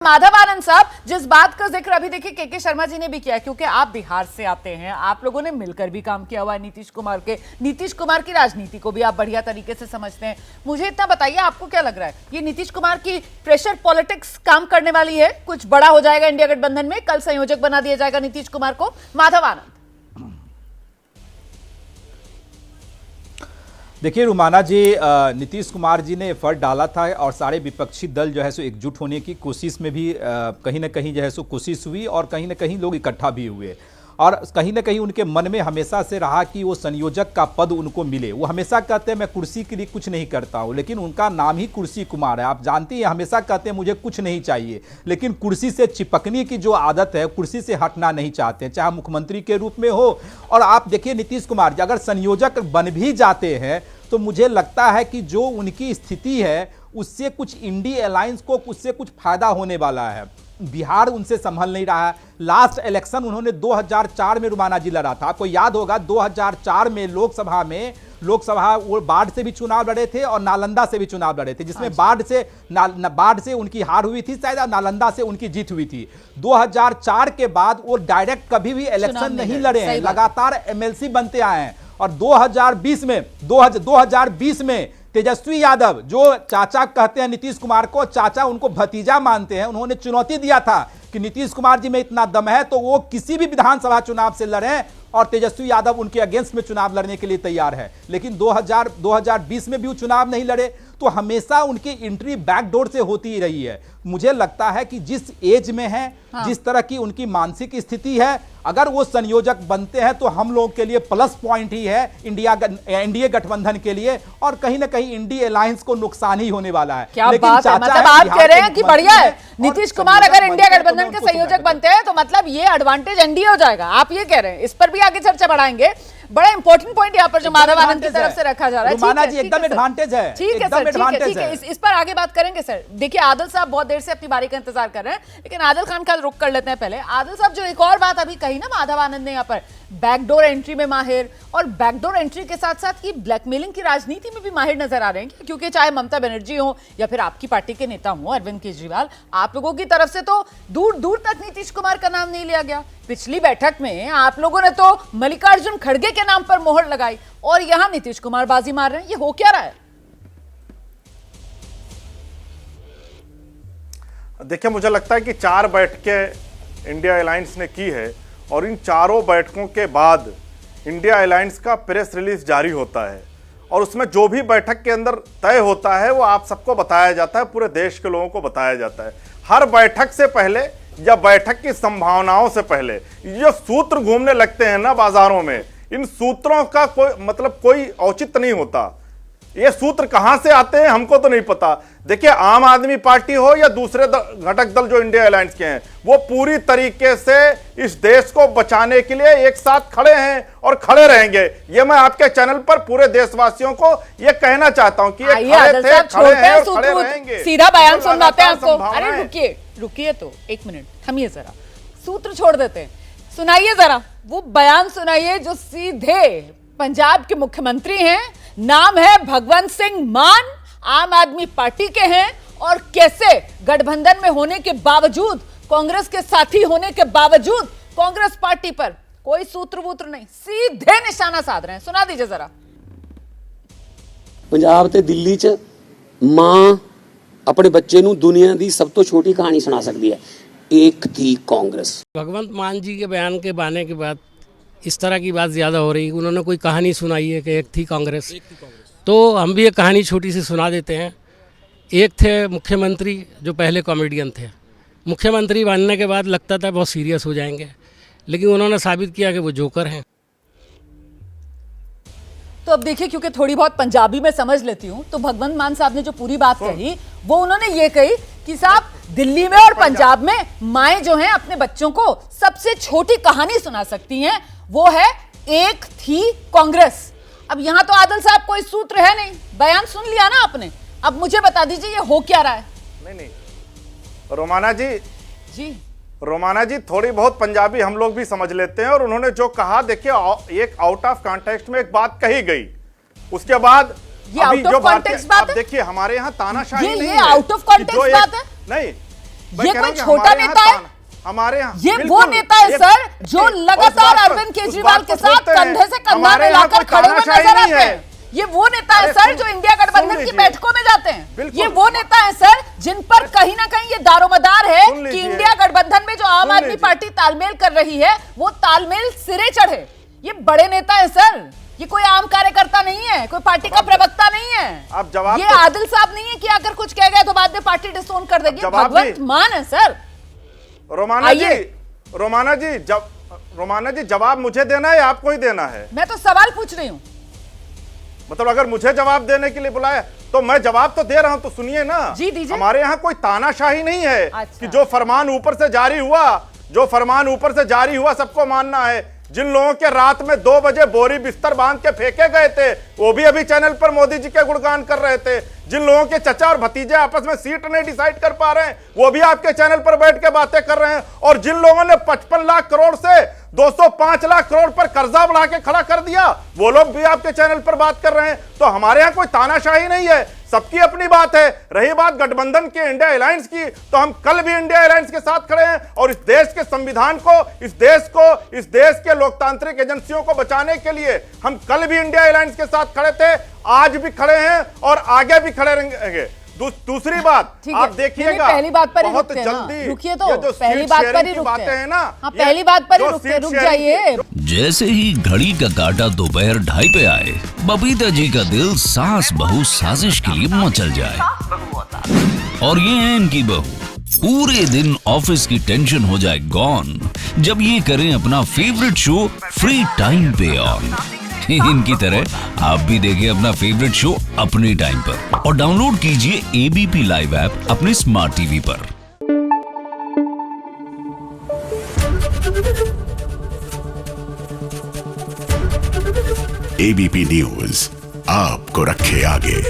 माधव आनंद साहब, जिस बात का जिक्र अभी देखिए के शर्मा जी ने भी किया, क्योंकि आप बिहार से आते हैं, आप लोगों ने मिलकर भी काम किया हुआ है नीतीश कुमार की राजनीति को भी आप बढ़िया तरीके से समझते हैं। मुझे इतना बताइए, आपको क्या लग रहा है, ये नीतीश कुमार की प्रेशर पॉलिटिक्स काम करने वाली है? कुछ बड़ा हो जाएगा इंडिया गठबंधन में, कल संयोजक बना दिया जाएगा नीतीश कुमार को? माधव आनंद। देखिए रुमाना जी, नीतीश कुमार जी ने एफर्ट डाला था और सारे विपक्षी दल जो है सो एकजुट होने की कोशिश में भी कहीं ना कहीं जो है सो कोशिश हुई और कहीं ना कहीं लोग इकट्ठा भी हुए और कहीं ना कहीं उनके मन में हमेशा से रहा कि वो संयोजक का पद उनको मिले। वो हमेशा कहते हैं मैं कुर्सी के लिए कुछ नहीं करता हूँ, लेकिन उनका नाम ही कुर्सी कुमार है। आप जानती हैं, हमेशा कहते हैं मुझे कुछ नहीं चाहिए, लेकिन कुर्सी से चिपकने की जो आदत है, कुर्सी से हटना नहीं चाहते हैं, चाहे मुख्यमंत्री के रूप में हो। और आप देखिए नीतीश कुमार जी अगर संयोजक बन भी जाते हैं तो मुझे लगता है कि जो उनकी स्थिति है उससे कुछ इंडी अलायंस को उससे कुछ फायदा होने वाला है। बिहार उनसे संभल नहीं रहा है। लास्ट इलेक्शन उन्होंने 2004 में रुमाना जी लड़ा था, आपको याद होगा। 2004 में लोकसभा वो बाढ़ से भी चुनाव लड़े थे और नालंदा से भी चुनाव लड़े थे, जिसमें बाढ़ से उनकी हार हुई थी शायद, नालंदा से उनकी जीत हुई थी। 2004 के बाद वो डायरेक्ट कभी भी इलेक्शन नहीं लड़े हैं, लगातार एमएलसी बनते आए हैं। और 2020 में तेजस्वी यादव, जो चाचा कहते हैं नीतीश कुमार को, चाचा उनको भतीजा मानते हैं, उन्होंने चुनौती दिया था कि नीतीश कुमार जी में इतना दम है तो वो किसी भी विधानसभा चुनाव से लड़ें, और तेजस्वी यादव उनके अगेंस्ट में चुनाव लड़ने के लिए तैयार है। लेकिन 2020 में भी वो चुनाव नहीं लड़े, तो हमेशा उनकी एंट्री बैकडोर से होती ही रही है। मुझे लगता है कि जिस एज में है, जिस तरह की उनकी मानसिक स्थिति है, अगर वो संयोजक बनते हैं तो हम लोग के लिए प्लस पॉइंट ही है एनडीए गठबंधन के लिए, और कहीं ना कहीं इंडी अलायंस को नुकसान ही होने वाला है। क्या लेकिन बात है, मतलब आप कह रहे हैं कि बढ़िया है नीतीश कुमार अगर इंडिया गठबंधन के संयोजक बनते हैं तो मतलब ये एडवांटेज एनडीए हो जाएगा, आप ये कह रहे हैं। इस पर भी आगे चर्चा बढ़ाएंगे। बड़ा इंपॉर्टेंट पॉइंट यहाँ पर जो माधव आनंद की तरफ से रखा जा रहा है, रुमाना जी एकदम एडवांटेज है। ठीक है सर, ठीक है, इस पर आगे बात करेंगे सर। देखिए आदिल साहब बहुत देर से अपनी बारी का इंतजार कर रहे हैं, लेकिन आदिल खान का रुक कर लेते हैं पहले। आदिल साहब, जो एक और बात अभी कही ना माधव आनंद ने यहाँ पर, बैकडोर एंट्री में माहिर, और बैकडोर एंट्री के साथ साथ की ब्लैकमेलिंग की राजनीति में भी माहिर नजर आ रहे हैं, क्योंकि चाहे ममता बनर्जी हो या फिर आपकी पार्टी के नेता हो अरविंद केजरीवाल, आप लोगों की तरफ से तो दूर दूर तक नीतीश कुमार का नाम नहीं लिया गया। पिछली बैठक में आप लोगों ने तो मल्लिकार्जुन खड़गे के नाम पर मोहर लगाई और यहां नीतीश कुमार बाजी मार रहे हैं। ये हो क्या रहा है? देखिए, मुझे लगता है कि 4 बैठकें इंडिया अलायंस ने की है और इन चारों बैठकों के बाद इंडिया अलायंस का प्रेस रिलीज जारी होता है और उसमें जो भी बैठक के अंदर तय होता है वो आप सबको बताया जाता है, पूरे देश के लोगों को बताया जाता है। हर बैठक से पहले या बैठक की संभावनाओं से पहले ये सूत्र घूमने लगते हैं ना बाजारों में, इन सूत्रों का कोई औचित्य नहीं होता। ये सूत्र कहां से आते हैं हमको तो नहीं पता। देखिए, आम आदमी पार्टी हो या दूसरे घटक दल जो इंडिया अलायंस के हैं, वो पूरी तरीके से इस देश को बचाने के लिए एक साथ खड़े हैं और खड़े रहेंगे। ये मैं आपके चैनल पर पूरे देशवासियों को ये कहना चाहता हूं कि ये खड़े थे, खड़े हैं और खड़े रहेंगे। सीधा बयान सुनाते हैं आपको। अरे रुकिए तो एक मिनट, थमिए जरा, सूत्र छोड़ देते हैं, सुनाइए जरा वो बयान सुनाइए जो सीधे पंजाब के मुख्यमंत्री हैं, नाम है भगवंत सिंह मान, आम आदमी पार्टी के हैं, और कैसे गठबंधन में होने के बावजूद, कांग्रेस के साथी होने के बावजूद कांग्रेस पार्टी पर कोई सूत्र वूत्र नहीं, सीधे निशाना साध रहे हैं। सुना दीजिए जरा। पंजाब ते दिल्ली च मां अपने बच्चे नूं दुनिया की सब तो छोटी कहानी सुना सकती है, एक थी कांग्रेस। भगवंत मान जी के बयान के बाने के बाद इस तरह की बात ज़्यादा हो रही। उन्होंने कोई कहानी सुनाई है कि एक थी कांग्रेस, तो हम भी एक कहानी छोटी सी सुना देते हैं। एक थे मुख्यमंत्री जो पहले कॉमेडियन थे, मुख्यमंत्री बनने के बाद लगता था बहुत सीरियस हो जाएंगे, लेकिन उन्होंने साबित किया कि वो जोकर हैं। तो अब देखिए, क्योंकि थोड़ी बहुत पंजाबी में समझ लेती हूँ, तो भगवंत मान साहब ने जो पूरी बात कही वो उन्होंने ये कही कि साहब दिल्ली में और पंजाब में माएं जो हैं अपने बच्चों को सबसे छोटी कहानी सुना सकती हैं, वो है एक थी कांग्रेस। अब यहां तो आदिल साहब कोई सूत्र है नहीं, बयान सुन लिया ना आपने, अब मुझे बता दीजिए ये हो क्या रहा है? नहीं रोमाना जी, रोमाना जी, थोड़ी बहुत पंजाबी हम लोग भी समझ लेते हैं। और उन्होंने जो कहा, देखिए एक आउट ऑफ कॉन्टेक्स्ट में एक बात कही गई, उसके बाद ये अभी जो बात है, आप देखिए हमारे यहाँ तानाशाही नहीं है, ये आउट ऑफ कॉन्टेक्स्ट बात है। नहीं, मैं ये कह रहा कोई हूं कि छोटा हमारे नेता यहाँ है? हमारे यहाँ ये बिल्कुल, वो नेता है एक- सर जो एक- लगातार उस बात अरविंद पर- केजरीवाल उस के बात पर साथ बोलते हैं, कंधे से कंधा हमारे यहाँ मिलाकर कोई खड़े हुए तानाशाही नजर नहीं आते है। हैं। ये वो नेता है अरे सर सुन- जो इंडिया सुन गठबंधन की लीजिए। बैठकों में जाते हैं। बिल्कुल। ये वो नेता है सर जिन पर कहीं ना कहीं ये दारोमदार है सुन कि लीजिए। इंडिया गठबंधन में जो आम सुन आदमी लीजिए। पार्टी तालमेल कर रही है वो तालमेल सिरे चढ़े। ये बड़े नेता है सर, ये कोई आम कार्यकर्ता नहीं है, कोई पार्टी का प्रवक्ता नहीं है। आप जवाब ये तो- आदिल साहब नहीं है कि अगर कुछ कह गए तो बाद में पार्टी डिसोन कर देगी। जवाब भगवंत भी- मान है सर। रोमाना जी, आइए। रोमाना जी जवाब मुझे देना है या आपको ही देना है? मैं तो सवाल पूछ रही हूं। मतलब अगर मुझे जवाब देने के लिए बुलाया तो मैं जवाब तो दे रहा हूं, तो सुनिए ना। जी, दीजिए। हमारे यहाँ कोई तानाशाही नहीं है अच्छा। कि जो फरमान ऊपर से जारी हुआ सबको मानना है। जिन लोगों के रात में 2 बजे बोरी बिस्तर बांध के फेंके गए थे वो भी अभी चैनल पर मोदी जी के गुणगान कर रहे थे। जिन लोगों के चचा और भतीजे आपस में सीट नहीं डिसाइड कर पा रहे हैं वो भी आपके चैनल पर बैठ के बातें कर रहे हैं। और जिन लोगों ने 55 लाख करोड़ से 205 लाख करोड़ पर कर्जा बढ़ा के खड़ा कर दिया वो लोग भी आपके चैनल पर बात कर रहे हैं। तो हमारे यहाँ कोई तानाशाही नहीं है, सबकी अपनी बात है। रही बात गठबंधन के इंडिया अलायंस की, तो हम कल भी इंडिया अलायंस के साथ खड़े हैं और इस देश के संविधान को, इस देश के लोकतांत्रिक एजेंसियों को बचाने के लिए हम कल भी इंडिया अलायंस के साथ खड़े थे, आज भी खड़े हैं और आगे भी खड़े रहेंगे। दूसरी बात ठीक है, आप देखिएगा, पहली बात पर ही बहुत रुकते हैं ना। जल्दी रुकिए तो, ये जो पहली सीट बात पर शेयरिंग ही की रुकते बातें हैं। हैं ना, हाँ, ये पहली बात पर ही जो रुकते हैं, सीट रुक शेयरिंग की- जाइए। जैसे ही घड़ी का काटा दोपहर 2:30 पे आए, बबीता जी का दिल सास बहू साजिश के लिए मचल जाए। और ये है इनकी बहू, पूरे दिन ऑफिस की टेंशन हो जाए गॉन जब ये करें अपना फेवरेट शो फ्री टाइम पे ऑन। इनकी तरह आप भी देखिए अपना फेवरेट शो अपने टाइम पर और डाउनलोड कीजिए एबीपी लाइव ऐप अपने स्मार्ट टीवी पर। एबीपी न्यूज आपको रखे आगे।